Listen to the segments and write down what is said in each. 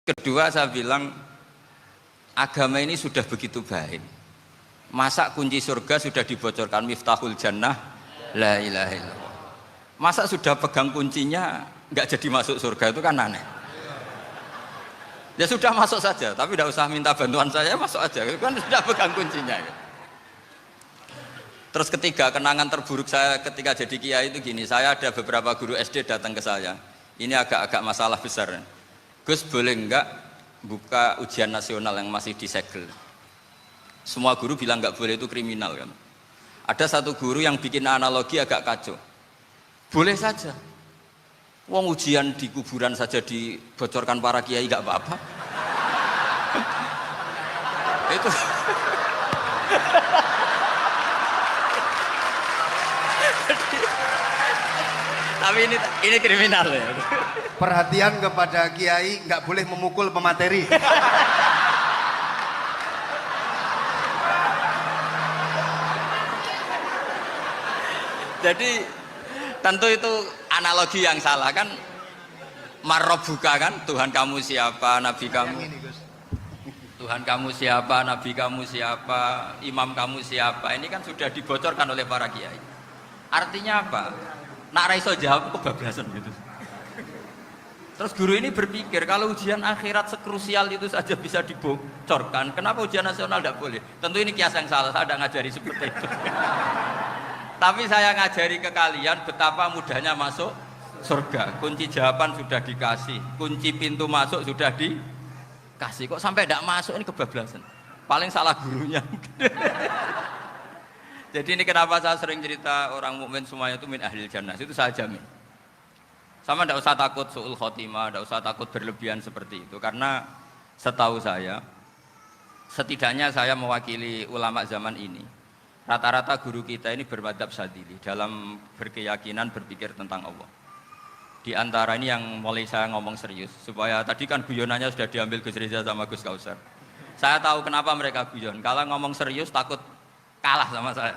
Kedua saya bilang agama ini sudah begitu baik. Masa kunci surga sudah dibocorkan miftahul jannah la ilaha illallah. Masa sudah pegang kuncinya nggak jadi masuk surga, itu kan aneh. Ya sudah masuk saja, tapi tidak usah minta bantuan saya, masuk aja, kan sudah pegang kuncinya. Terus ketiga, kenangan terburuk saya ketika jadi kiai itu gini, saya ada beberapa guru SD datang ke saya, ini agak-agak masalah besar. Gus, boleh enggak buka ujian nasional yang masih disegel? Semua guru bilang enggak boleh, itu kriminal kan. Ada satu guru yang bikin analogi agak kacau. Boleh saja. Wong ujian di kuburan saja dibocorkan para kiai enggak apa-apa. Itu tapi ini kriminal ya. Perhatian kepada kiai, nggak boleh memukul pemateri. Jadi tentu itu analogi yang salah kan. Marrobuka kan, Tuhan kamu siapa, nabi kamu. Tuhan kamu siapa, nabi kamu siapa, imam kamu siapa. Ini kan sudah dibocorkan oleh para kiai. Artinya apa? Nak raiso jawab kebablasan gitu. Terus guru ini berpikir kalau ujian akhirat sekrusial itu saja bisa dibocorkan, kenapa ujian nasional tidak boleh? Tentu ini kias yang salah, saya tidak ngajari seperti itu. Tapi saya ngajari ke kalian betapa mudahnya masuk surga. Kunci jawaban sudah dikasih, kunci pintu masuk sudah dikasih. Kok sampai tidak masuk, ini kebablasan. Paling salah gurunya. Jadi ini kenapa saya sering cerita orang mukmin semuanya itu min ahlil jannah, itu saya jamin. Sama tidak usah takut su'ul khotimah, tidak usah takut berlebihan seperti itu. Karena setahu saya, setidaknya saya mewakili ulama zaman ini, rata-rata guru kita ini bermadzhab Syadzili dalam berkeyakinan berpikir tentang Allah. Di antara ini yang mulai saya ngomong serius, supaya tadi kan guyonannya sudah diambil Gus Reza sama Gus Kausar. Saya tahu kenapa mereka guyon, kalau ngomong serius takut kalah sama saya.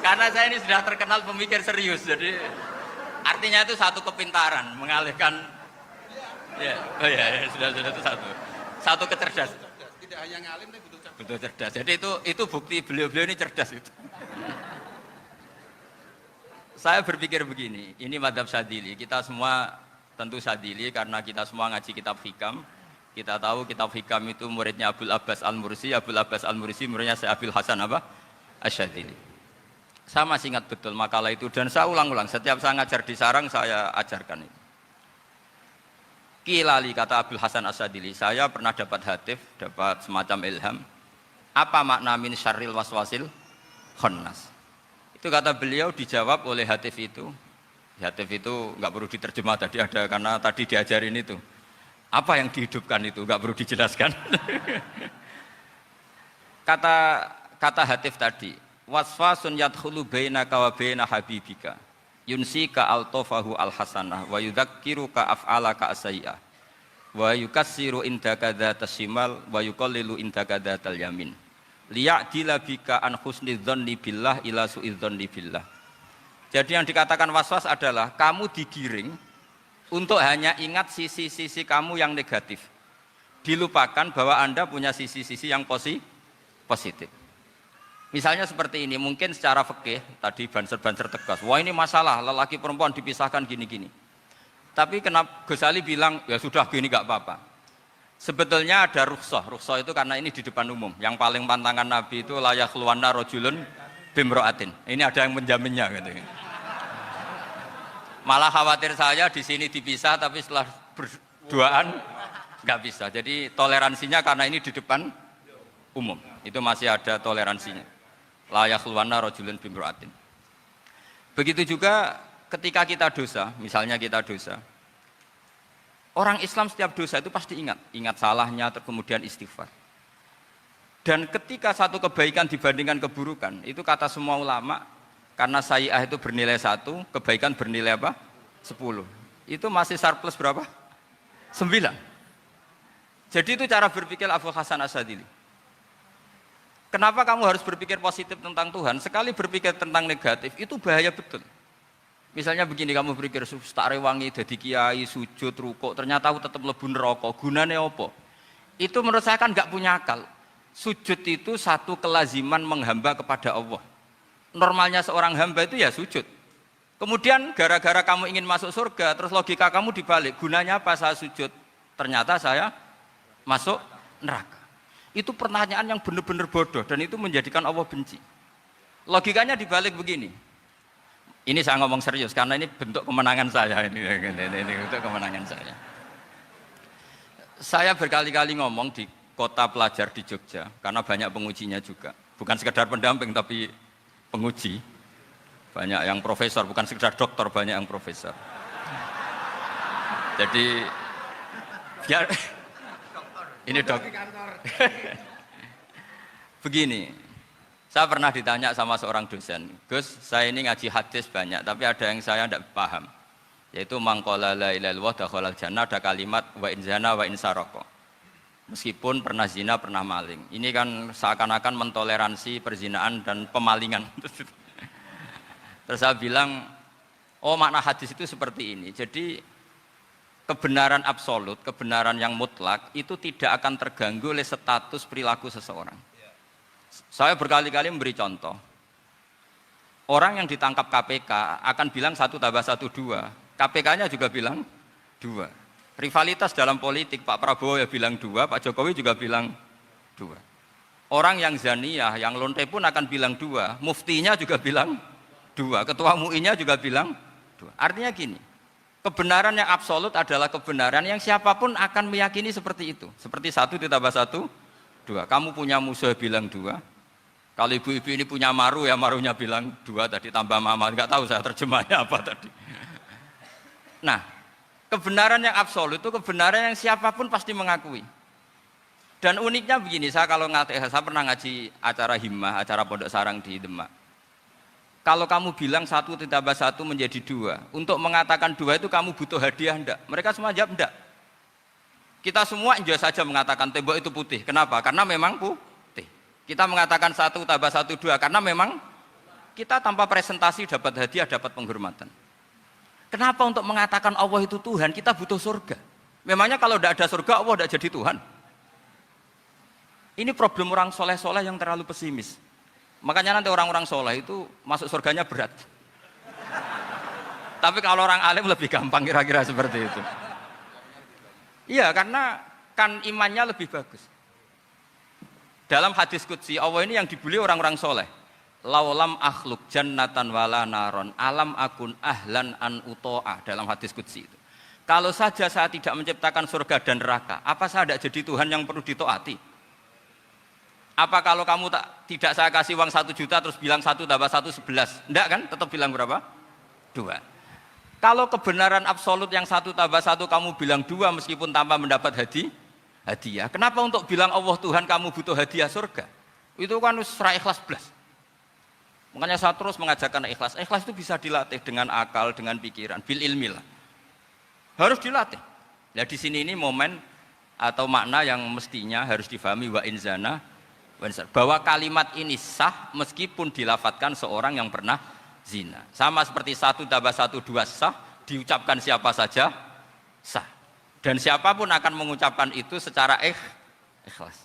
Karena saya ini sudah terkenal pemikir serius, jadi artinya itu satu kepintaran mengalihkan. Ya, oh ya, sudah itu satu kecerdasan. Tidak hanya ngalim tapi betul cerdas. Jadi itu bukti beliau-beliau ini cerdas itu. Saya berpikir begini, ini madzhab Syadzili. Kita semua tentu Syadzili karena kita semua ngaji kitab hikam. Kita tahu kitab hikam itu muridnya Abul Abbas Al-Mursi. Abul Abbas Al-Mursi muridnya Syekh Abil Hasan apa? Asy-Syadzili. Saya masih ingat betul makalah itu dan saya ulang-ulang. Setiap saya ngajar di sarang saya ajarkan itu. Kilali kata Abul Hasan Asy-Syadzili, saya pernah dapat hatif, dapat semacam ilham. Apa makna min syarril waswasil khannas? Itu kata beliau dijawab oleh hatif itu. Hatif itu nggak perlu diterjemah tadi ada karena tadi diajarin itu. Apa yang dihidupkan itu nggak perlu dijelaskan. kata hatif tadi, waswasun yadkhulu bainaka wa baina habibika. Yunsika altofahu alhasanah wa yudzakiruka af'alaka asyi'ah wa yukassiru indaka dzatas shimal wa yuqallilu indaka dzatal yamin liya'dila bika an husni dzanni billah ila su'i dzanni billah. Jadi yang dikatakan waswas adalah kamu digiring untuk hanya ingat sisi-sisi kamu yang negatif, dilupakan bahwa Anda punya sisi-sisi yang positif. Misalnya seperti ini, mungkin secara fikih tadi banser-banser tegas, wah ini masalah lelaki perempuan dipisahkan gini-gini. Tapi kenapa Ghazali bilang ya sudah gini gak apa-apa. Sebetulnya ada rukhsah itu karena ini di depan umum. Yang paling pantangan Nabi itu la yakhluwanna rajulun bimra'atin. Ini ada yang menjaminnya gitu. Malah khawatir saya di sini dipisah tapi setelah berduaan nggak bisa. Jadi toleransinya karena ini di depan umum. Itu masih ada toleransinya. La yakhluwanna rajulun bimra'atin. Begitu juga ketika kita dosa, misalnya kita dosa. Orang Islam setiap dosa itu pasti ingat salahnya, kemudian istighfar. Dan ketika satu kebaikan dibandingkan keburukan, itu kata semua ulama, karena sayyi'ah itu bernilai 1, kebaikan bernilai apa? 10. Itu masih surplus berapa? 9. Jadi itu cara berpikir Abu Hasan Asyadzili. Kenapa kamu harus berpikir positif tentang Tuhan? Sekali berpikir tentang negatif, itu bahaya betul. Misalnya begini, kamu berpikir, tak rewangi, jadi kiai, sujud, rukuk, ternyata aku tetap mlebu neraka, gunanya apa? Itu menurut saya kan nggak punya akal. Sujud itu satu kelaziman menghamba kepada Allah. Normalnya seorang hamba itu ya sujud. Kemudian gara-gara kamu ingin masuk surga, terus logika kamu dibalik, gunanya apa saya sujud? Ternyata saya masuk neraka. Itu pertanyaan yang benar-benar bodoh dan itu menjadikan Allah benci. Logikanya dibalik begini. Ini saya ngomong serius karena ini bentuk kemenangan saya ini bentuk kemenangan saya. Saya berkali-kali ngomong di kota pelajar di Jogja karena banyak pengujinya juga. Bukan sekedar pendamping tapi penguji. Banyak yang profesor, bukan sekedar dokter, banyak yang profesor. Jadi biar ini dok. Begini, saya pernah ditanya sama seorang dosen, Gus, saya ini ngaji hadis banyak, tapi ada yang saya tidak paham, yaitu mangqala la ilaha illallah dakhalal jannah, ada kalimat wa in zana wa in saraka. Meskipun pernah zina, pernah maling. Ini kan seakan-akan mentoleransi perzinaan dan pemalingan. Terus saya bilang, oh makna hadis itu seperti ini. Jadi kebenaran absolut, kebenaran yang mutlak itu tidak akan terganggu oleh status perilaku seseorang. Saya berkali-kali memberi contoh. Orang yang ditangkap KPK akan bilang 1 tambah 1 2. KPK-nya juga bilang 2. Rivalitas dalam politik, Pak Prabowo ya bilang 2, Pak Jokowi juga bilang 2. Orang yang zaniyah, yang lonte pun akan bilang 2. Muftinya juga bilang 2. Ketua MUI-nya juga bilang 2. Artinya gini, kebenaran yang absolut adalah kebenaran yang siapapun akan meyakini seperti itu. Seperti 1 ditambah 1, 2. Kamu punya musuh bilang 2. Kalau ibu-ibu ini punya maru, ya marunya bilang 2 tadi tambah mama. Enggak tahu saya terjemahnya apa tadi. Nah, kebenaran yang absolut itu kebenaran yang siapapun pasti mengakui. Dan uniknya begini, saya kalau saya pernah ngaji acara himmah, acara pondok sarang di Demak. Kalau kamu bilang 1 ditambah 1 menjadi 2, untuk mengatakan 2 itu kamu butuh hadiah enggak? Mereka semua jawab enggak. Kita semua enjoy saja mengatakan tembok itu putih. Kenapa? Karena memang putih. Kita mengatakan 1 tambah 1 2 karena memang kita tanpa presentasi dapat hadiah, dapat penghormatan. Kenapa untuk mengatakan Allah itu Tuhan kita butuh surga? Memangnya kalau tidak ada surga Allah tidak jadi Tuhan? Ini problem orang soleh-soleh yang terlalu pesimis. Makanya nanti orang-orang soleh itu masuk surganya berat. Tapi kalau orang alim lebih gampang kira-kira seperti itu. Iya, karena kan imannya lebih bagus. Dalam hadis qudsi Allah ini yang dibuli orang-orang soleh. Laulam akhluk jannatan wala naron alam akun ahlan an uto'ah, dalam hadis qudsi itu. Kalau saja saya tidak menciptakan surga dan neraka, apa saya tidak jadi Tuhan yang perlu ditaati? Apa kalau kamu tidak saya kasih uang 1 juta terus bilang 1 tambah 1 11? Enggak kan? Tetap bilang berapa? 2. Kalau kebenaran absolut yang 1 tambah 1 kamu bilang 2 meskipun tanpa mendapat hadiah. Kenapa untuk bilang Allah Tuhan kamu butuh hadiah surga? Itu kan serah ikhlas belas. Makanya saya terus mengajarkan ikhlas. Ikhlas itu bisa dilatih dengan akal, dengan pikiran, bil ilmi lah. Harus dilatih. Nah di sini ini momen atau makna yang mestinya harus difahami wa inzana, bahwa kalimat ini sah meskipun dilafadzkan seorang yang pernah zina. Sama seperti 1 tambah 1 2 sah, diucapkan siapa saja sah. Dan siapapun akan mengucapkan itu secara ikhlas.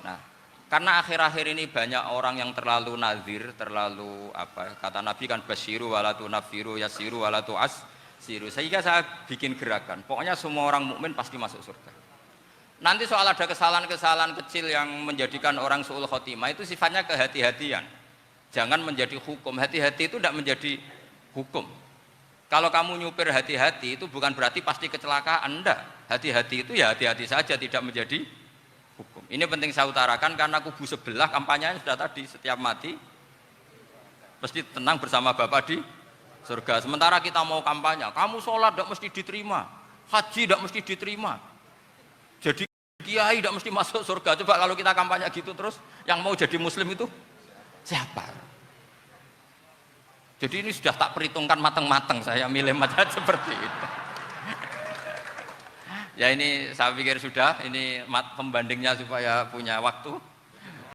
Nah, karena akhir-akhir ini banyak orang yang terlalu nazir, terlalu kata Nabi kan basyiru walatu nafiru yasiru walatu asiru. Sehingga saya bikin gerakan. Pokoknya semua orang mukmin pasti masuk surga. Nanti soal ada kesalahan-kesalahan kecil yang menjadikan orang su'ul khotimah itu sifatnya kehati-hatian. Jangan menjadi hukum. Hati-hati itu tidak menjadi hukum. Kalau kamu nyupir hati-hati itu bukan berarti pasti kecelakaan, enggak. Hati-hati itu ya hati-hati saja, tidak menjadi hukum. Ini penting saya utarakan karena kubu sebelah kampanyenya sudah tadi, setiap mati mesti tenang bersama Bapak di surga. Sementara kita mau kampanye, kamu sholat tidak mesti diterima, haji tidak mesti diterima, jadi kiai tidak mesti masuk surga. Coba kalau kita kampanye gitu terus, yang mau jadi muslim itu siapa? Jadi ini sudah tak perhitungkan matang-matang, saya milih macam seperti itu. Ya ini saya pikir sudah, ini pembandingnya supaya punya waktu.